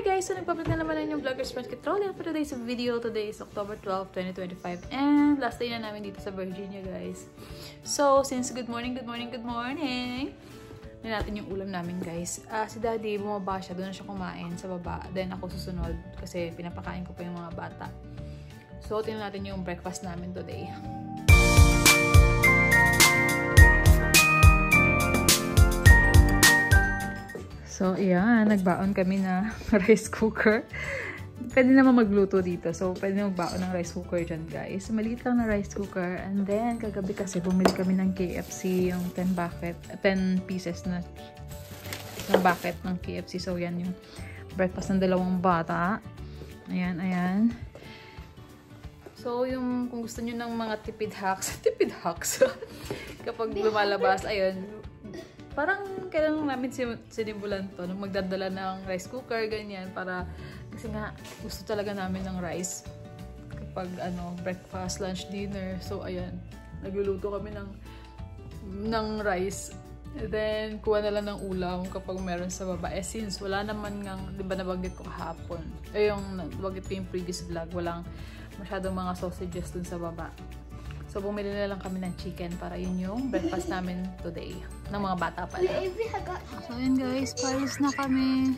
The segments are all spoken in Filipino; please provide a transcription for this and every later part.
Hi guys! So nagpabalik na naman yung Vloggers Friends Kitrolling for today's video. Today is October 12, 2025 and last day na namin dito sa Virginia guys. So since good morning, hindi natin yung ulam namin guys. Si Daddy bumaba siya, doon na siya kumain sa baba. Then ako susunod kasi pinapakain ko pa yung mga bata. So tingnan natin yung breakfast namin today. So, ayan, nagbaon kami na rice cooker. Pwede naman magluto dito. So, pwede magbaon ng rice cooker dyan, guys. Maliit lang na rice cooker. And then, kagabi kasi bumili kami ng KFC, yung 10 pieces na bucket ng KFC. So, yan yung breakfast ng dalawang bata. Ayan, ayan. So, yung kung gusto nyo ng mga tipid hacks, kapag lumalabas, ayun, parang kailangan namin sinimulan to nung magdadala ng rice cooker, ganyan, para kasi nga gusto talaga namin ng rice kapag breakfast, lunch, dinner. So ayan, nagluluto kami ng rice. Then kuha na lang ng ulam kapag meron sa baba. Since wala naman ngang, di ba nabanggit ko kahapon, yung nabanggit ko yung previous vlog, walang masyadong mga sausages dun sa baba. So, bumili na lang kami ng chicken para yun yung breakfast namin today. Ng mga bata pala. So, yun guys. Paris na kami.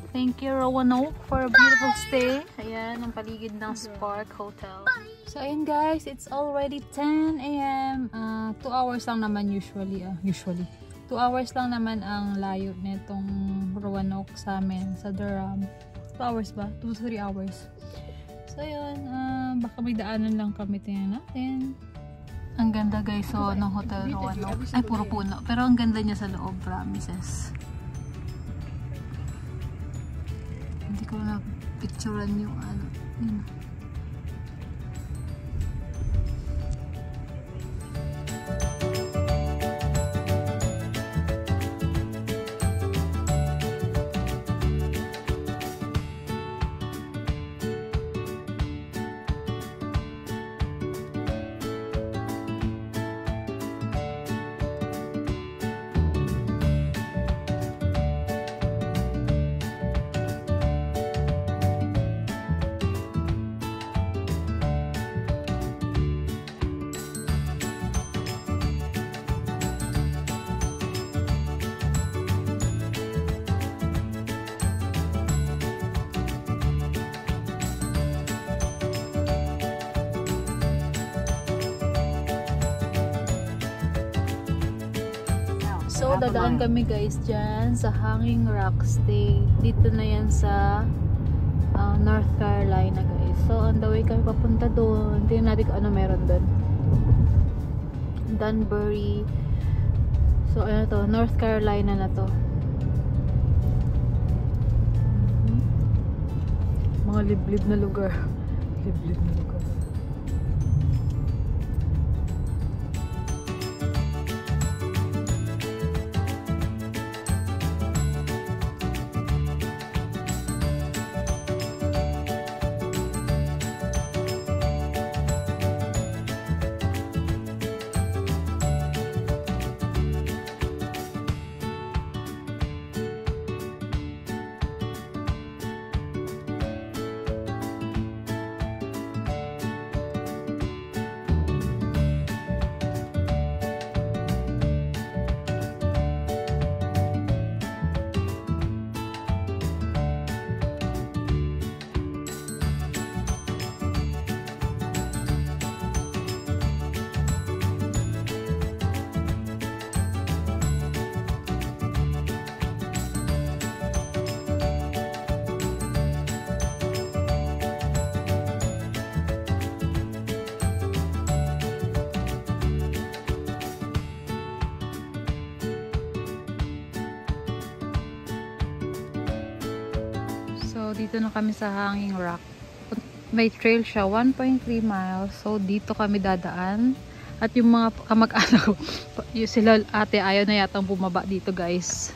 Thank you, Roanoke, for a beautiful stay. Ayan, ang paligid ng Spark Hotel. So, ayun guys. It's already 10 a.m. 2 hours lang naman usually. 2 hours lang naman ang layo nitong Roanoke sa amin, sa Durham. 2 hours ba? 2 to 3 hours. So, yun. Baka may daanan lang kami. Tingnan natin. Ang ganda guys. So, ng Hotel Roanoke. Ay, puro puno. Pero ang ganda niya sa loob. Promises. Hindi ko na picturean yung yun. So, dadaan kami guys dyan sa Hanging Rock Stay. Dito na yan sa North Carolina guys. So, on the way kami papunta doon. Tingnan natin kung ano meron doon. Danbury. So, ano to? North Carolina na to. Mga liblib na lugar. Liblib na lugar. Dito na kami sa Hanging Rock. May trail siya, 1.3 miles. So, dito kami dadaan. At yung mga kamag-anak ko, sila ate ayaw na yatang bumaba dito guys.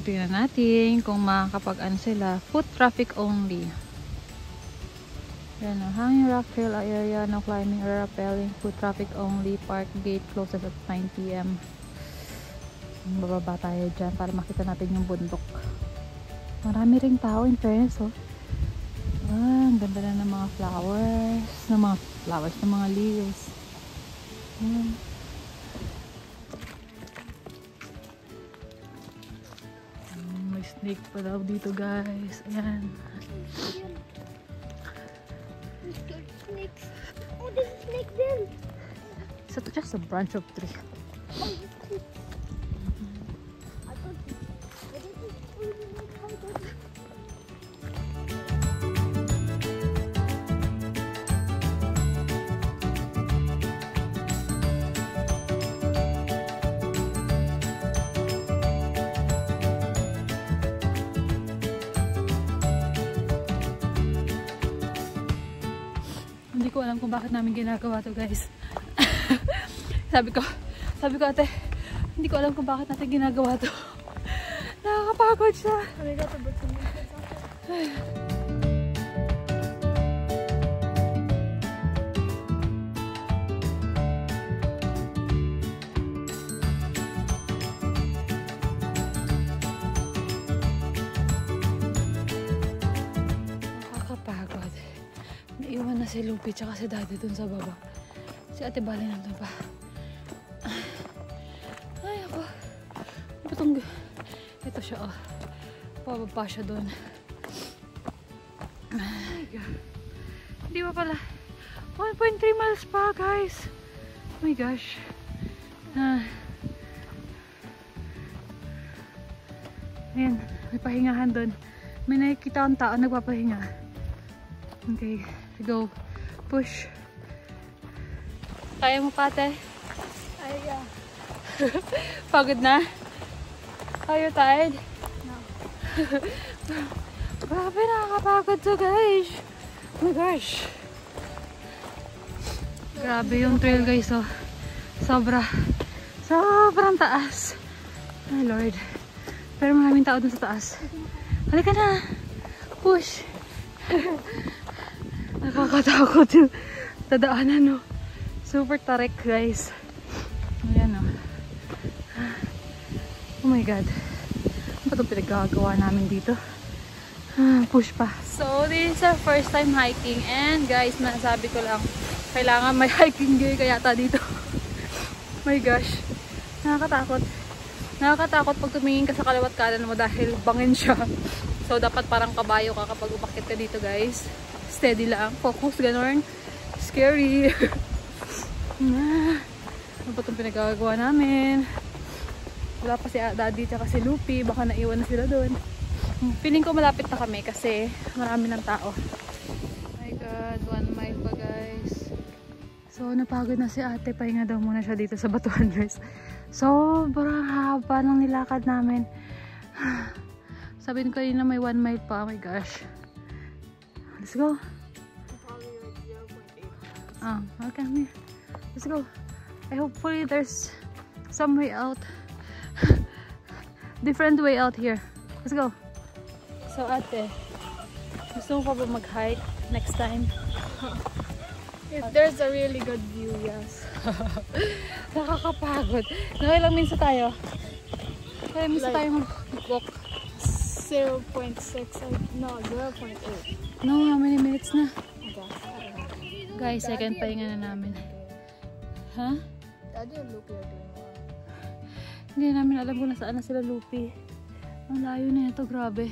Tingnan natin kung makakapag-ano sila. Foot traffic only. Yan o, Hanging Rock Trail area, no climbing or rappelling. Foot traffic only. Park gate closes at 9 p.m. Bababa tayo dyan para makita natin yung bundok. Marami ring tao in fairness, oh. Ah, ang ganda na ng mga flowers. Ng mga leaves. May snake pa daw dito, guys. Ayan. Snakes. Oh, there's a snake there. It's just a branch of tree. I thought Hindi ko alam kung bakit namin ginagawa to, guys. sabi ko ate, hindi ko alam kung bakit natin ginagawa to. Nakakapagod siya. Nakakapagod. Naiwan na si Lupi tsaka si Daddy dun sa baba. Si Ate Bali nandun pa. Ay, ako. Batong... Ito siya, oh. Pababa siya dun. Ay, God. Hindi pa pala. 1.3 miles pa, guys. Oh my gosh. Ayan, may pahingahan dun. May nakikita akong tao nagpapahinga. Okay, go. Push. Kaya mo pa, ate? Ay, yeah. Pagod na? Are you tired? No. Grabe, nakakapagod to, guys. Oh my gosh. Grabe yung trail, guys, oh. Sobrang taas. Ay, Lord. Pero maraming tao dun sa taas. Halika na. Push. Nakakatakot yung tadaanan, no. Super tarik, guys. Ayan, no. Oh my God. Ano ba itong pinagagawa namin dito? Push pa. So, this is our first time hiking. And guys, nasabi ko lang, kailangan may hiking gear kaya yata dito. My gosh. Nakakatakot. Nakakatakot pag tumingin ka sa kaliwat kanan mo dahil bangin siya. So, dapat parang kabayo ka kapag umakyat ka dito, guys. Steady lang. Focus, ganon. Scary. Ano ba itong pinagagawa namin? Wala pa si Daddy tsaka si Lupi. Baka naiwan na sila doon. Feeling ko malapit na kami kasi marami ng tao. Oh my God. 1 mile pa, guys. So, napagod na si ate. Pahinga daw muna siya dito sa batuhan, guys. Sobrang haba ng nilakad namin. Sabi ko kanina may 1 mile pa. Oh my gosh. Let's go. Okay. Let's go. Hopefully there's some way out. Different way out here. Let's go. So, ate, gusto mo pa ba mag-hike next time? If there's a really good view, yes. Nakakapagod. Nakailang minutes tayo? Kaya minutes tayo mag-walk? 0.6. No, 0.8. No, how many minutes na? Okay. Guys, second pahinga na namin. Ha? Daddy and Lupi are doing well. Hindi namin alam kung nasaan na sila, Lupi. Ang layo na ito, grabe.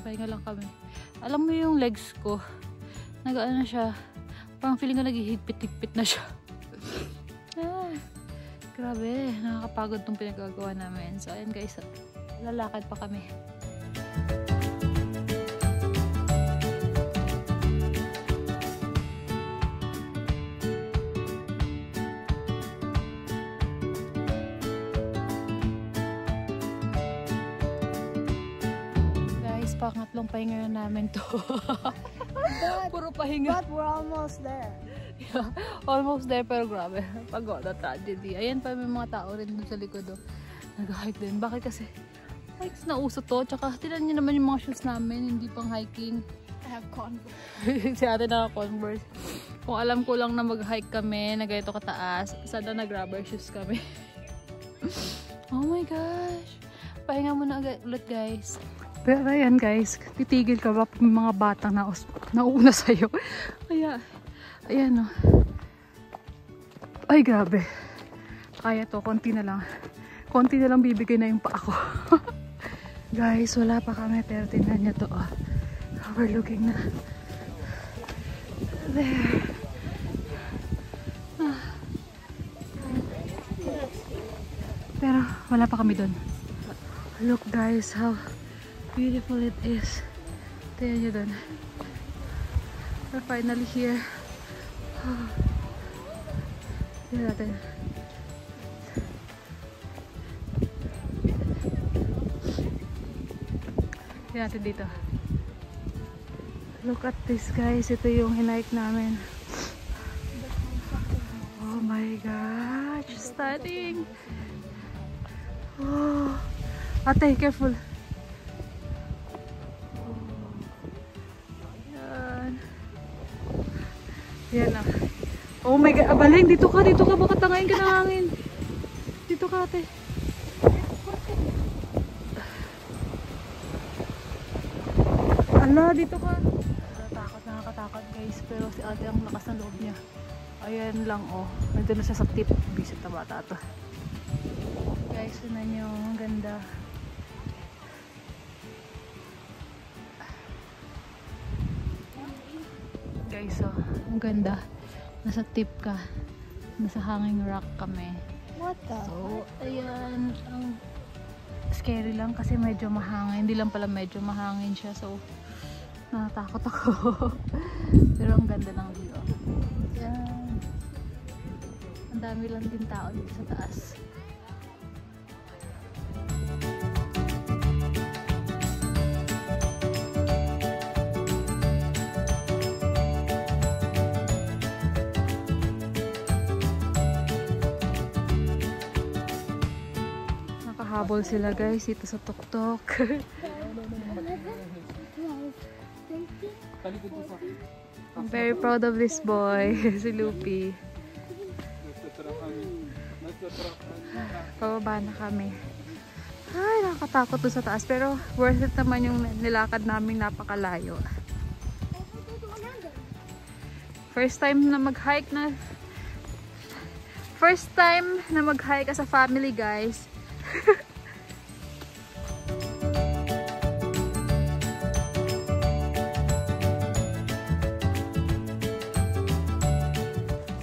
Pahinga lang kami. Alam mo yung legs ko, nag-ano na siya, parang feeling ko naghihigpit-higpit na siya. Grabe, nakakapagod tong pinagagawa namin. So, ayan guys, lalakad pa kami. Pangatlong pahinga na namin to. Puro pahinga. But we're almost there. Yeah, almost there, pero grabe. Pagod na tragedy. Ayan pa, may mga tao rin dun sa likod. Oh. Nag-hike din. Bakit kasi? Hikes na uso to. Tsaka tinan nyo naman yung mga shoes namin. Hindi pang hiking. I have Converse. Si ate naka-Converse. Kung alam ko lang na mag-hike kami, na ganito kataas, sana nag-rubber shoes kami. Oh my gosh. pahinga muna ulit guys. Pero ayan guys, titigil ka ba pag may mga batang nauna sa'yo? Kaya, ayan o. Ay grabe. Kaya to, konti na lang. Konti na lang bibigay na yung pa ako. Guys, wala pa kami pero tingnan nyo to. Oh. Overlooking na. There. Ah. Pero wala pa kami dun. Look guys, how beautiful it is. Tingnan nyo dun. We're finally here. Oh. Tingnan natin. Tingnan natin dito. Look at this guys. Ito yung hinike namin. Oh my gosh. Stunning. Oh. Ate, careful. Yan. Yan na. Oh my god. Abaleng, dito ka. Dito ka. Baka tangayin ka ng hangin. Dito ka ate. Ala, dito ka. Nakakatakot guys. Pero si ate ang lakas ng loob niya. Ayan lang oh. Nandun na siya sa tip. Visit na bata to. Guys, yun niyo. Ang ganda. Guys, oh. Ang ganda. Nasa tip ka. Nasa hanging rock kami. What the? So, ayan. Ang scary lang kasi medyo mahangin. Hindi lang pala medyo mahangin siya. So, natatakot ako. Pero ang ganda ng view. Ayan. Ang dami lang din tao dito sa taas. Habol sila guys dito sa tuktok. I'm very proud of this boy, si Lupi. Pababa na kami. Ay, nakakatakot doon sa taas pero worth it naman yung nilakad naming napakalayo. First time na mag-hike as a family guys.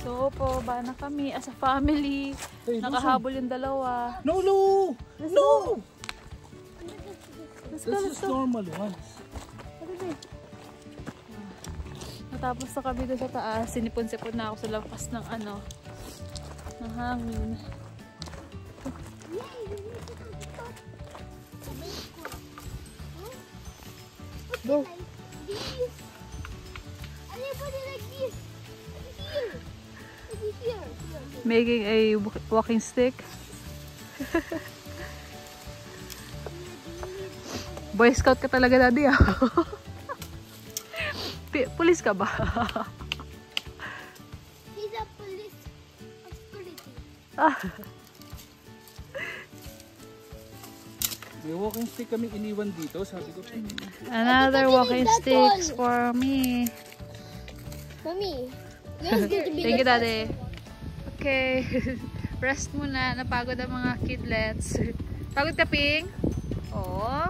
So po, ba na kami as a family. Hey, nakahabol yung dalawa. No, no! No! Let's go, This is normal ones. Natapos na kami doon sa taas. Sinipon-sipon na ako sa lakas ng ng hangin. Go. Making a walking stick. Boy Scout ka talaga daddy ah. Pulis ka ba? He's a police authority. May walking stick kami iniwan dito, sabi ko. Another walking sticks for me. Mommy, Thank you, Daddy. Okay. Rest muna. Napagod ang mga kidlets. Pagod ka, Ping? Oo.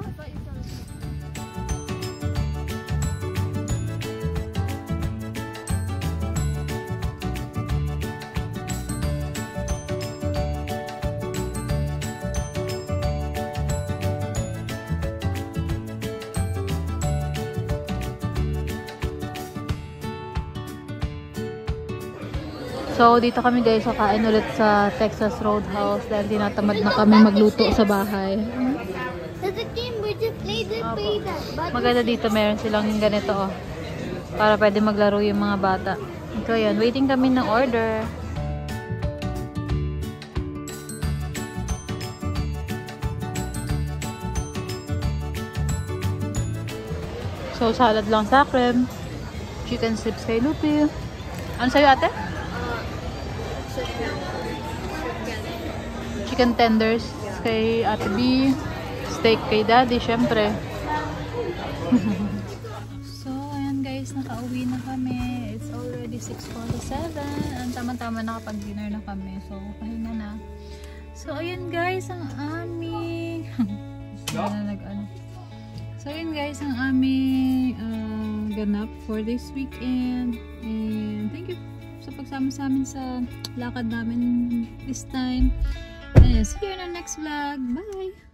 So, dito kami guys, kakain ulit sa Texas Roadhouse dahil tinatamad na kami magluto sa bahay. there's a game where you play that. Maganda dito, meron silang ganito oh. Para pwede maglaro yung mga bata. Ito yan, waiting kami ng order. So, salad lang sa akin. Chicken strips kay Lupi. Ano sa'yo ate? Chicken tenders kay Ate B. Steak kay daddy, syempre. So, ayan guys, nakauwi na kami. It's already 6:47. Ang tama-tama nakapag-dinner na kami. So, pahinga na. So, ayan guys, ang aming... So, ayan guys, ang aming ganap for this weekend. And thank you sa pagsama sa amin sa lakad namin this time. And see you in our next vlog. Bye!